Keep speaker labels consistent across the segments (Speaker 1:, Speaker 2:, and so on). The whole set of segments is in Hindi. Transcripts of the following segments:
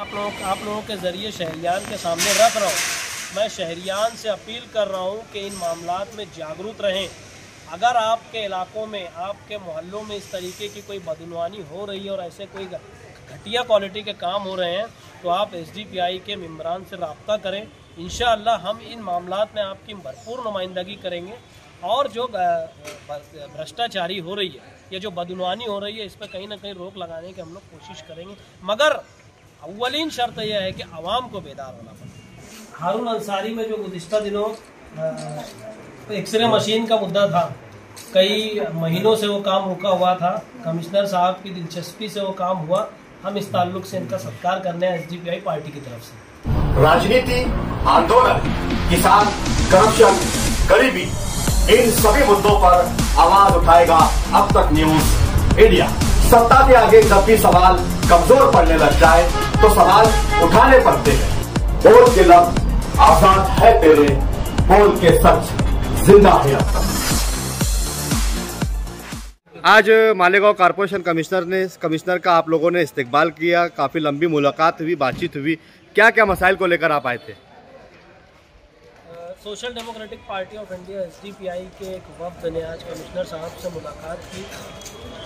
Speaker 1: आप लोगों के ज़रिए शहरियान के सामने रख रहा हूँ। मैं शहरियान से अपील कर रहा हूँ कि इन मामलात में जागरूक रहें। अगर आपके इलाकों में, आपके मोहल्लों में इस तरीके की कोई बदनवानी हो रही है और ऐसे कोई घटिया क्वालिटी के काम हो रहे हैं तो आप SDPI के मेंबरान से रब्ता करें। इंशाअल्लाह हम इन मामलात में आपकी भरपूर नुमाइंदगी करेंगे और जो भ्रष्टाचारी हो रही है या जो बदनवानी हो रही है इस पर कहीं ना कहीं रोक लगाने की हम लोग कोशिश करेंगे। मगर अव्वलीन शर्त यह है कि आवाम को बेदार होना पड़ेगा। हारून अंसारी में जो गुज़िश्ता दिनों एक्सरे मशीन का मुद्दा था, कई महीनों से वो काम रुका हुआ था, कमिश्नर साहब की दिलचस्पी से वो काम हुआ। हम इस ताल्लुक से इनका सत्कार करने हैं SDPI पार्टी की तरफ से।
Speaker 2: राजनीति, आंदोलन, किसान, करप्शन, गरीबी, इन सभी मुद्दों पर आवाज उठाएगा अब तक न्यूज इंडिया। सत्ता के आगे जब भी सवाल कमजोर पड़ने लग जाए तो सवाल उठाने पड़ते हैं। बोल के लफ्ज आजाद है तेरे, बोल के सच जिंदा है अब तक।
Speaker 3: आज मालेगांव कॉरपोरेशन कमिश्नर का आप लोगों ने इस्तकबाल किया, काफ़ी लंबी मुलाकात हुई, बातचीत हुई। क्या क्या मसाइल को लेकर आप आए थे?
Speaker 1: Social democratic party of India SDPI के एक वफ्द ने आज कमिश्नर साहब से मुलाकात की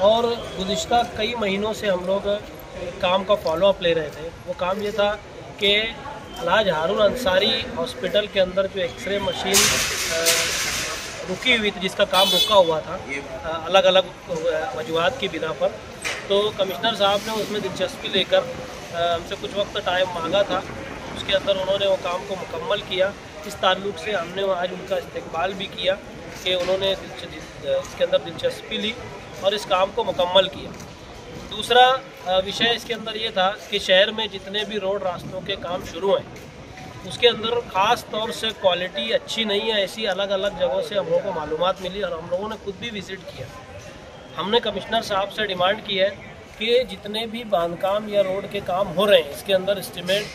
Speaker 1: और गुज़िश्ता कई महीनों से हम लोग काम का फॉलोअप ले रहे थे। वो काम ये था कि अलहाज हारून अंसारी हॉस्पिटल के अंदर जो एक्सरे मशीन रुकी हुई थी, जिसका काम रुका हुआ था अलग अलग वजूहात की बिना पर, तो कमिश्नर साहब ने उसमें दिलचस्पी लेकर हमसे कुछ वक्त टाइम मांगा था। उसके अंदर उन्होंने वो काम को मुकम्मल किया। इस ताल्लुक़ से हमने आज उनका इस्तकबाल भी किया कि उन्होंने इसके अंदर दिलचस्पी ली और इस काम को मुकम्मल किया। दूसरा विषय इसके अंदर ये था कि शहर में जितने भी रोड रास्तों के काम शुरू हैं उसके अंदर ख़ास तौर से क्वालिटी अच्छी नहीं है। ऐसी अलग अलग जगहों से हम लोगों को मालूमात मिली और हम लोगों ने खुद भी विज़िट किया। हमने कमिश्नर साहब से डिमांड की है कि जितने भी बांधकाम या रोड के काम हो रहे हैं इसके अंदर एस्टीमेट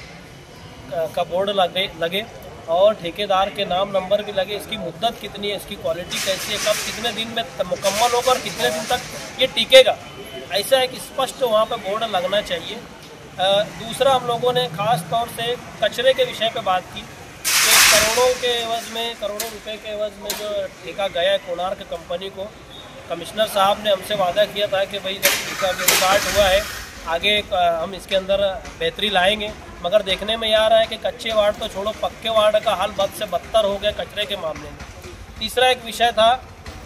Speaker 1: का बोर्ड लगे और ठेकेदार के नाम नंबर भी लगे। इसकी मुद्दत कितनी है, इसकी क्वालिटी कैसी है, कब कितने दिन में मुकम्मल होगा और कितने दिन तक ये टिकेगा, ऐसा एक स्पष्ट वहाँ पर बोर्ड लगना चाहिए। दूसरा, हम लोगों ने ख़ास तौर से कचरे के विषय पे बात की कि करोड़ों रुपए के एवज़ में जो ठेका गया है कोणार्क कंपनी को, कमिश्नर साहब ने हमसे वादा किया था कि भाई जब ठेका स्टार्ट हुआ है आगे हम इसके अंदर बेहतरी लाएंगे। मगर देखने में आ रहा है कि कच्चे वार्ड तो छोड़ो, पक्के वार्ड का हाल बद से बदतर हो गया कचरे के मामले में। तीसरा एक विषय था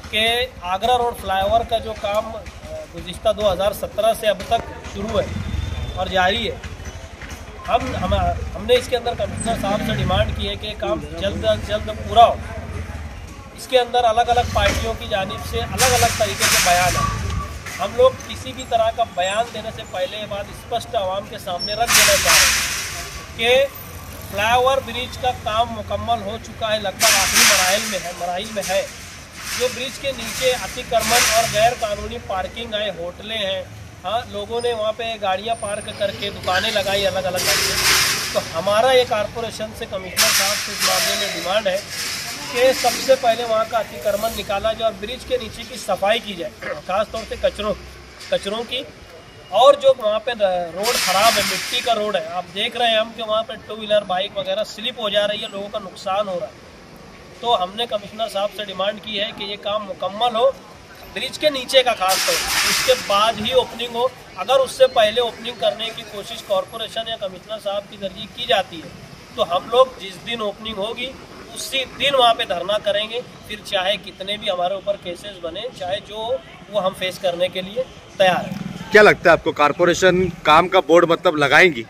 Speaker 1: कि आगरा रोड फ्लाईओवर का जो काम गुज़िश्ता 2017 से अब तक शुरू है और जारी है, हमने इसके अंदर कमिश्नर साहब से डिमांड की है कि काम जल्द अज जल्द पूरा हो। इसके अंदर अलग अलग पार्टियों की जानिब से अलग अलग तरीके के बयान हैं। हम लोग किसी भी तरह का बयान देने से पहले ये बात स्पष्ट आवाम के सामने रख देना चाह रहे हैं कि फ्लाईओवर ब्रिज का काम मुकम्मल हो चुका है, लगभग आखिरी मराहिल में है। जो ब्रिज के नीचे अतिक्रमण और गैर कानूनी पार्किंग है, होटलें हैं, हाँ, लोगों ने वहाँ पे गाड़ियाँ पार्क करके दुकानें लगाई अलग अलग करके। तो हमारा ये कॉरपोरेशन से कमिश्नर साहब से इस मामले में डिमांड है कि सबसे पहले वहाँ का अतिक्रमण निकाला जाए और ब्रिज के नीचे की सफाई की जाए, खासतौर से कचरों की। और जो वहाँ पे रोड ख़राब है, मिट्टी का रोड है, आप देख रहे हैं हम कि वहाँ पे 2 व्हीलर बाइक वगैरह स्लिप हो जा रही है, लोगों का नुकसान हो रहा है। तो हमने कमिश्नर साहब से डिमांड की है कि ये काम मुकम्मल हो, ब्रिज के नीचे का खास तौर, उसके बाद ही ओपनिंग हो। अगर उससे पहले ओपनिंग करने की कोशिश कॉरपोरेशन या कमिश्नर साहब के जरिए की जाती है तो हम लोग जिस दिन ओपनिंग होगी उसी दिन वहाँ पे धरना करेंगे। फिर चाहे कितने भी हमारे ऊपर केसेस बने, चाहे जो वो हम फेस करने के लिए तैयार हैं।
Speaker 3: क्या लगता है आपको, कॉरपोरेशन काम का बोर्ड मतलब लगाएंगी?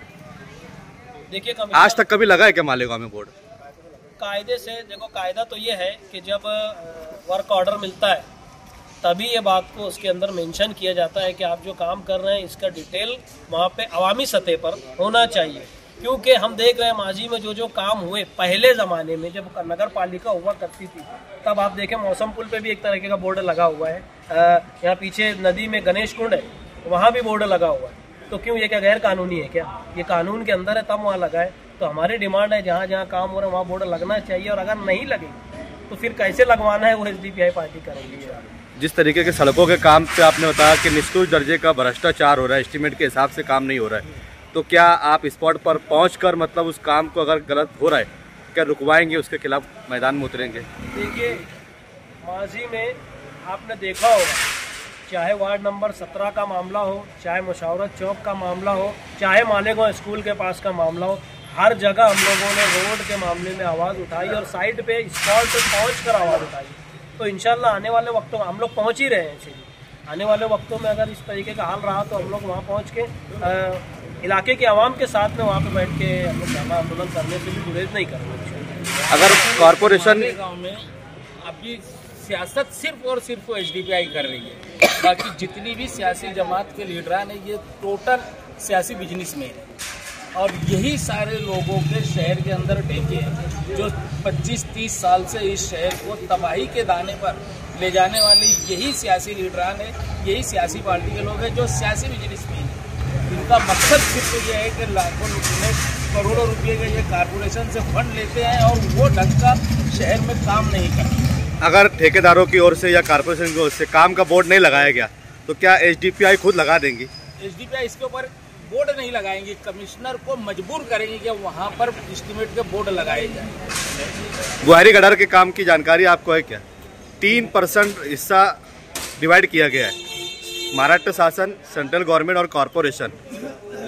Speaker 1: देखिए,
Speaker 3: आज तक कभी लगा है क्या मालेगांव में बोर्ड?
Speaker 1: कायदे से देखो, कायदा तो ये है कि जब वर्क ऑर्डर मिलता है तभी ये बात को उसके अंदर मेंशन किया जाता है कि आप जो काम कर रहे हैं इसका डिटेल वहाँ पे अवामी सतह पर होना चाहिए। क्योंकि हम देख रहे हैं माजी में जो काम हुए पहले ज़माने में जब नगर पालिका हुआ करती थी, तब आप देखें मौसम पुल पे भी एक तरीके का बोर्ड लगा हुआ है, यहाँ पीछे नदी में गणेश कुंड है वहाँ भी बोर्ड लगा हुआ है। तो क्यों, ये क्या गैर कानूनी है क्या? ये कानून के अंदर है तब वहाँ लगा है। तो हमारी डिमांड है जहाँ जहाँ काम हो रहा है वहाँ बोर्ड लगना चाहिए, और अगर नहीं लगे तो फिर कैसे लगवाना है वो SDPI पार्टी करेगी।
Speaker 3: जिस तरीके के सड़कों के काम पे आपने बताया कि निष्ठुर दर्जे का भ्रष्टाचार हो रहा है, एस्टीमेट के हिसाब से काम नहीं हो रहा है, तो क्या आप स्पॉट पर पहुंचकर मतलब उस काम को अगर गलत हो रहा है क्या रुकवाएंगे, उसके खिलाफ मैदान में उतरेंगे?
Speaker 1: देखिए, माजी में आपने देखा होगा, चाहे वार्ड नंबर 17 का मामला हो, चाहे मुशावरत चौक का मामला हो, चाहे मालेगांव स्कूल के पास का मामला हो, हर जगह हम लोगों ने रोड के मामले में आवाज़ उठाई और साइड पे स्पॉट पे पहुंचकर आवाज़ उठाई। तो इंशाल्लाह आने वाले वक्तों में हम लोग पहुंच ही रहे हैं। चलिए, आने वाले वक्तों में अगर इस तरीके का हाल रहा तो हम लोग वहाँ पहुँच के इलाके के आवाम के साथ में वहाँ पे बैठ के हम लोग धरना आंदोलन करने से भी गुरेज नहीं करेंगे।
Speaker 3: अगर कॉरपोरेशन
Speaker 4: गाँव में अभी सियासत सिर्फ और सिर्फ SDPI कर रही है, बाकी जितनी भी सियासी जमात के लीडरान है ये टोटल सियासी बिजनेसमैन है और यही सारे लोगों के शहर के अंदर ढेके हैं जो 25-30 साल से इस शहर को तबाही के दाने पर ले जाने वाले यही सियासी लीडरान है, यही सियासी पार्टी के लोग हैं जो सियासी बिजनेसमैन है। इनका मकसद सिर्फ ये है कि लाखों रुपये करोड़ों रुपये के ये कारपोरेशन से फंड लेते हैं और वो ढंग का शहर में काम नहीं करते।
Speaker 3: अगर ठेकेदारों की ओर से या कारपोरेशन की ओर से काम का बोर्ड नहीं लगाया गया तो क्या SDPI खुद लगा देंगी?
Speaker 4: SDPI इसके ऊपर बोर्ड नहीं लगाएंगे, कमिश्नर को मजबूर करेंगे कि वहाँ पर एस्टीमेट के बोर्ड लगाए जाए।
Speaker 3: बुहारी गटर के काम की जानकारी आपको है क्या? 3% हिस्सा डिवाइड किया गया है, महाराष्ट्र शासन, सेंट्रल गवर्नमेंट और कॉरपोरेशन।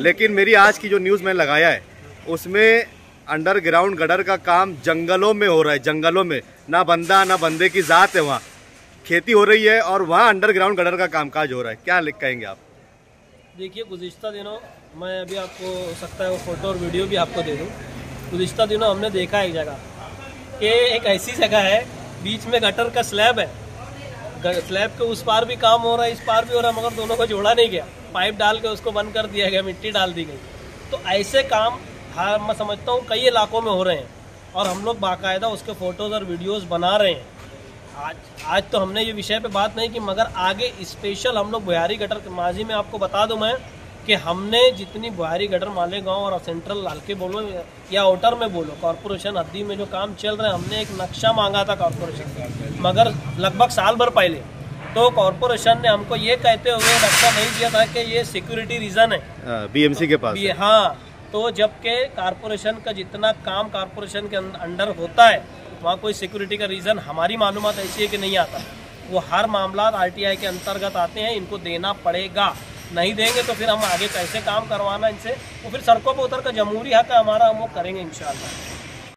Speaker 3: लेकिन मेरी आज की जो न्यूज़ मैंने लगाया है उसमें अंडरग्राउंड गटर का काम जंगलों में हो रहा है, जंगलों में, ना बंदा ना बंदे की ज़ात है, वहाँ खेती हो रही है और वहाँ अंडरग्राउंड गटर का कामकाज हो रहा है। क्या लिख कहेंगे आप?
Speaker 1: देखिए, गुज़िश्ता दिनों मैं अभी आपको हो सकता है वो फ़ोटो और वीडियो भी आपको दे दूँ। गुज़िश्ता दिनों हमने देखा एक जगह कि एक ऐसी जगह है बीच में गटर का स्लैब है, स्लैब के उस पार भी काम हो रहा है, इस पार भी हो रहा है, मगर दोनों को जोड़ा नहीं गया, पाइप डाल के उसको बंद कर दिया गया, मिट्टी डाल दी गई। तो ऐसे काम हाँ मैं समझता हूँ कई इलाकों में हो रहे हैं और हम लोग बाकायदा उसके फ़ोटोज़ और वीडियोस बना रहे हैं। आज तो हमने ये विषय पे बात नहीं की, मगर आगे स्पेशल हम लोग बुहारी गटर के माजी में आपको बता दूं मैं कि हमने जितनी बुहारी गटर मालेगांव और सेंट्रल लालके बोलो या आउटर में बोलो, कॉरपोरेशन हद्दी में जो काम चल रहे हैं, हमने एक नक्शा मांगा था कॉरपोरेशन का, मगर लगभग साल भर पहले। तो कॉरपोरेशन ने हमको ये कहते हुए नक्शा नहीं दिया था कि ये सिक्योरिटी रीज़न है,
Speaker 3: BMC के पास।
Speaker 1: हाँ, तो जबकि कॉरपोरेशन का जितना काम कॉरपोरेशन के अंडर होता है वहाँ कोई सिक्योरिटी का रीज़न हमारी मालूमात ऐसी है कि नहीं आता। वो हर मामला RTI के अंतर्गत आते हैं, इनको देना पड़ेगा, नहीं देंगे तो फिर हम आगे कैसे काम करवाना इनसे, वो फिर सड़कों पर उतर कर जमहूरी हक है हमारा, हम वो करेंगे इंशाल्लाह।